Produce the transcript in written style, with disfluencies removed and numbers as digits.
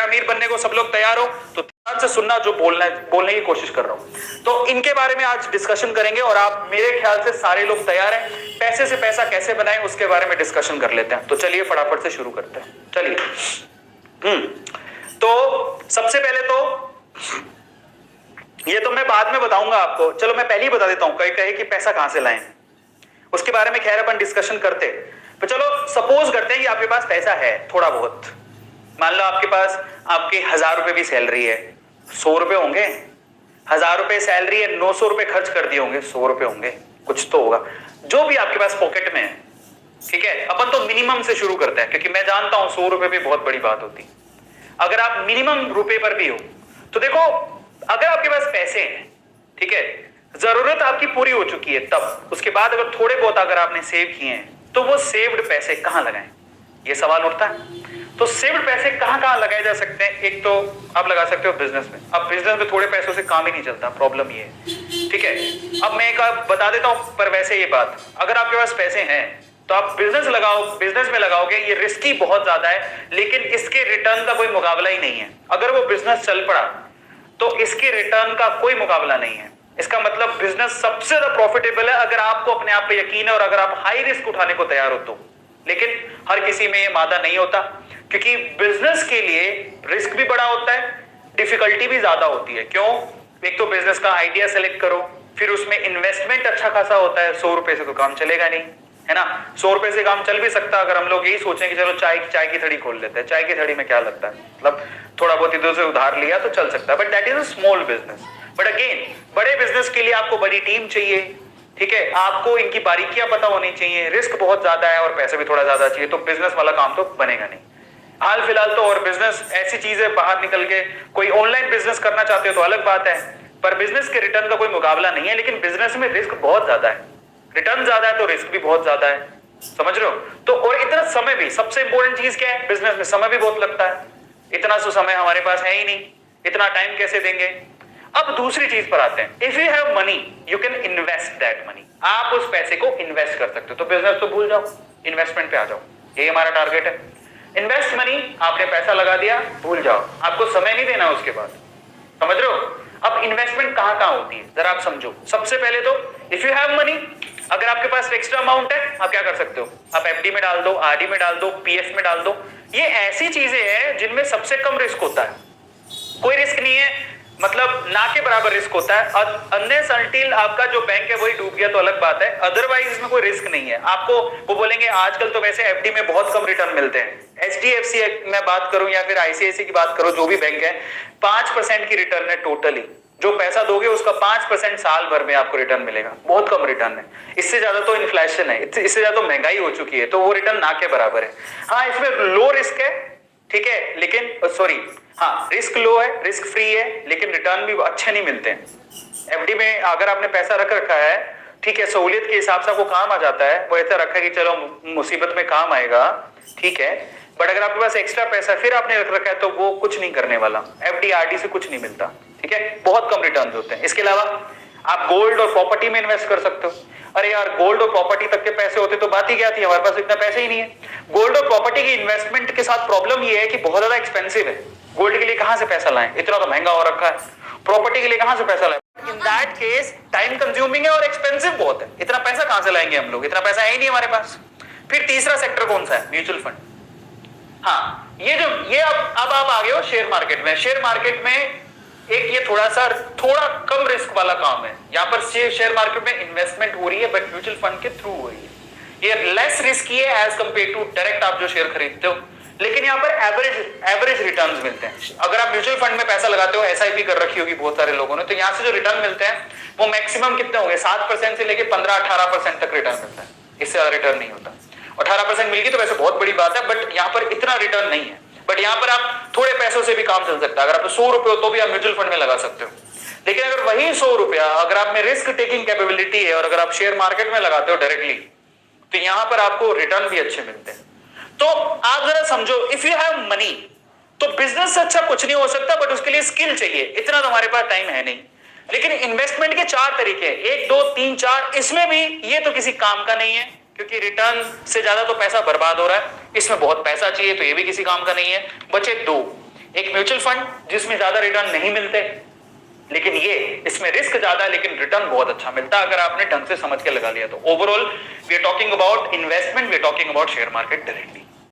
अमीर बनने को सब लोग तैयार हो तो ध्यान से सुनना जो बोलने की कोशिश कर रहा हूं। तो इनके बारे में आज डिस्कशन करेंगे और आप मेरे ख्याल से सारे लोग तैयार हैं। पैसे से पैसा कैसे बनाएं उसके बारे में डिस्कशन कर लेते हैं। तो चलिए फटाफट से शुरू करते हैं। चलिए तो सबसे पहले तो ये तो मैं बाद में बताऊंगा आपको, चलो मैं पहले ही बता देता हूं कहे कि पैसा कहां से लाएं, उसके बारे में खैर अपन डिस्कशन करते। तो चलो सपोज करते हैं कि आपके पास पैसा है थोड़ा बहुत, मान लो आपके पास आपके 1000 रुपए भी सैलरी है, 100 रुपए होंगे, 1000 रुपए सैलरी है, 900 रुपए खर्च कर दिए होंगे, 100 रुपए होंगे, कुछ तो होगा जो भी आपके पास पॉकेट में है। ठीक है, अपन तो मिनिमम से शुरू करते हैं क्योंकि मैं जानता हूं 100 रुपए भी बहुत बड़ी बात होती है। अगर आप मिनिमम रुपए पर भी हो तो देखो, अगर आपके पास पैसे हैं, ठीक है, जरूरत आपकी पूरी हो चुकी है, तब उसके बाद अगर थोड़े बहुत अगर आपने सेव किए हैं तो वो सेव्ड पैसे कहां लगाएं, ये सवाल उठता है। तो सेव्ड पैसे कहां कहां लगाए जा सकते हैं? एक तो आप लगा सकते हो बिजनेस में। अब बिजनेस में थोड़े पैसों से काम ही नहीं चलता, प्रॉब्लम ये है। ठीक है, अब मैं एक बता देता हूं, पर वैसे ये बात, अगर आपके पास पैसे हैं तो आप बिजनेस लगाओ, बिजनेस में लगाओगे, ये रिस्की बहुत ज्यादा है लेकिन इसके रिटर्न का कोई मुकाबला ही नहीं है। अगर वो बिजनेस चल पड़ा तो इसके रिटर्न का कोई मुकाबला नहीं है। इसका मतलब बिजनेस सबसे ज्यादा प्रॉफिटेबल है अगर आपको अपने आप पे यकीन है और अगर आप हाई रिस्क उठाने को तैयार हो तो। लेकिन हर किसी में ये मादा नहीं होता क्योंकि बिजनेस के लिए रिस्क भी बड़ा होता है, डिफिकल्टी भी ज्यादा होती है। क्यों? एक तो बिजनेस का आइडिया सेलेक्ट करो, फिर उसमें इन्वेस्टमेंट अच्छा खासा होता है। 100 रुपए से तो काम चलेगा नहीं, है ना। 100 रुपए से काम चल भी सकता है अगर हम लोग यही सोचें कि चलो चाय की थड़ी खोल लेते हैं। चाय की थड़ी में क्या लगता है, मतलब थोड़ा बहुत इधर से उधार लिया तो चल सकता है, but that is a small business. But again बड़े बिजनेस के लिए आपको बड़ी टीम चाहिए, ठीक है, आपको इनकी बारीकियां पता होनी चाहिए, रिस्क बहुत ज्यादा है और पैसे भी थोड़ा ज्यादा चाहिए, तो बिजनेस वाला काम तो बनेगा नहीं हाल फिलहाल तो। और बिजनेस ऐसी चीज है, बाहर निकल के कोई ऑनलाइन बिजनेस करना चाहते हो तो अलग बात है, पर बिजनेस के रिटर्न का कोई मुकाबला नहीं है। लेकिन बिजनेस में रिस्क बहुत ज्यादा है, रिटर्न ज्यादा है तो रिस्क भी बहुत ज्यादा है, समझ रहे हो। तो और इतना समय भी, सबसे इंपॉर्टेंट चीज क्या है, बिजनेस में समय भी बहुत लगता है। इतना तो समय हमारे पास है ही नहीं, इतना टाइम कैसे देंगे। अब दूसरी चीज पर आते हैं, if you have money you can invest that money. आप उस पैसे को इन्वेस्ट कर सकते हो। तो बिजनेस तो भूल जाओ, इन्वेस्टमेंट पे आ जाओ, ये हमारा टारगेट है। इन्वेस्ट मनी, आपने पैसा लगा दिया, भूल जाओ, आपको समय नहीं देना उसके बाद, समझ रहे हो। अब इन्वेस्टमेंट कहां कहां होती है जरा आप समझो। सबसे पहले तो इफ यू हैव मनी, अगर आपके पास एक्स्ट्रा अमाउंट है आप क्या कर सकते हो, आप एफडी में डाल दो, आरडी में डाल दो, पीएफ में डाल दो। ये ऐसी चीजें हैं जिनमें सबसे कम रिस्क होता है, कोई रिस्क नहीं है, मतलब ना के बराबर रिस्क होता है। अनलेस अनटिल आपका जो बैंक है वही डूब गया तो अलग बात है, अदरवाइज इसमें कोई रिस्क नहीं है। आपको वो बोलेंगे आजकल तो वैसे एफडी में बहुत कम रिटर्न मिलते हैं। एचडीएफसी में बात करूं या फिर आईसीआईसी की बात करो, जो भी बैंक है, 5% की रिटर्न है टोटली। जो पैसा दोगे उसका 5% साल भर में आपको रिटर्न मिलेगा, बहुत कम रिटर्न है। इससे ज्यादा तो इन्फ्लेशन है, इससे ज्यादा तो महंगाई हो चुकी है, तो वो रिटर्न ना के बराबर है। हाँ, इसमें लो रिस्क है, ठीक है, लेकिन सॉरी, हाँ रिस्क लो है, रिस्क फ्री है, लेकिन रिटर्न भी अच्छे नहीं मिलते हैं। एफडी में अगर आपने पैसा रख रखा है, ठीक है, सहूलियत के हिसाब से आपको काम आ जाता है, वो ऐसा रखा है कि चलो मुसीबत में काम आएगा, ठीक है, बट अगर आपके पास एक्स्ट्रा पैसा फिर आपने रख रखा है तो वो कुछ नहीं करने वाला। एफडी आरडी से कुछ नहीं मिलता, ठीक है, बहुत कम रिटर्न होते हैं। इसके अलावा आप गोल्ड और प्रॉपर्टी में इन्वेस्ट कर सकते हो। अरे यार, गोल्ड और प्रॉपर्टी तक के पैसे होते तो बात ही क्या थी, हमारे पास इतना पैसे ही नहीं है। गोल्ड और प्रॉपर्टी की इन्वेस्टमेंट के साथ प्रॉब्लम ये है कि बहुत ज्यादा एक्सपेंसिव है। गोल्ड के लिए कहां से पैसा लाएं, इतना तो महंगा हो रखा है। प्रॉपर्टी के लिए कहां से पैसा लाएं, in that case time consuming है और एक्सपेंसिव बहुत है। इतना पैसा कहां से लाएंगे हम लोग, इतना पैसा है ही नहीं हमारे पास। फिर तीसरा सेक्टर कौन सा है, म्यूचुअल फंड। हाँ, ये अब आप आ गए हो शेयर मार्केट में। शेयर मार्केट में एक ये थोड़ा कम रिस्क वाला काम है। यहाँ पर शेयर मार्केट में इन्वेस्टमेंट हो रही है बट म्यूचुअल फंड के थ्रू हो रही है। ये लेस रिस्की है एज कंपेयर टू डायरेक्ट आप जो शेयर खरीदते हो, लेकिन यहाँ पर एवरेज रिटर्न्स मिलते हैं। अगर आप म्यूचुअल फंड में पैसा लगाते हो, एसआईपी कर रखी होगी बहुत सारे लोगों ने, तो यहाँ से जो रिटर्न मिलते हैं वो मैक्सिमम कितने होंगे, 7% से लेके 15-18% तक रिटर्न मिलता है। इससे ज्यादा रिटर्न नहीं होता। 18% मिल गई तो वैसे बहुत बड़ी बात है, बट यहाँ पर इतना रिटर्न नहीं है। बट यहाँ पर आप थोड़े पैसों से भी काम चल सकता है। अगर आप 100 रुपए हो तो भी आप म्यूचुअल फंड में लगा सकते हो। लेकिन अगर वही 100 रुपया अगर आप में रिस्क टेकिंग कैपेबिलिटी है और अगर आप शेयर मार्केट में लगाते हो डायरेक्टली, तो यहां पर आपको रिटर्न भी अच्छे मिलते हैं। तो आप जरा समझो, इफ यू हैव मनी तो बिजनेस से अच्छा कुछ नहीं हो सकता, बट उसके लिए स्किल चाहिए। इतना तो हमारे पास टाइम है नहीं। लेकिन इन्वेस्टमेंट के 4 तरीके, 1 2 3 4, इसमें भी ये तो किसी काम का नहीं है क्योंकि रिटर्न से ज्यादा तो पैसा बर्बाद हो रहा है। इसमें बहुत पैसा चाहिए तो ये भी किसी काम का नहीं है। बचे 2, एक म्यूचुअल फंड जिसमें ज्यादा रिटर्न नहीं मिलते, लेकिन ये इसमें रिस्क ज्यादा है लेकिन रिटर्न बहुत अच्छा मिलता है अगर आपने ढंग से समझ के लगा लिया तो। Overall we are talking about investment, we are talking about share market directly.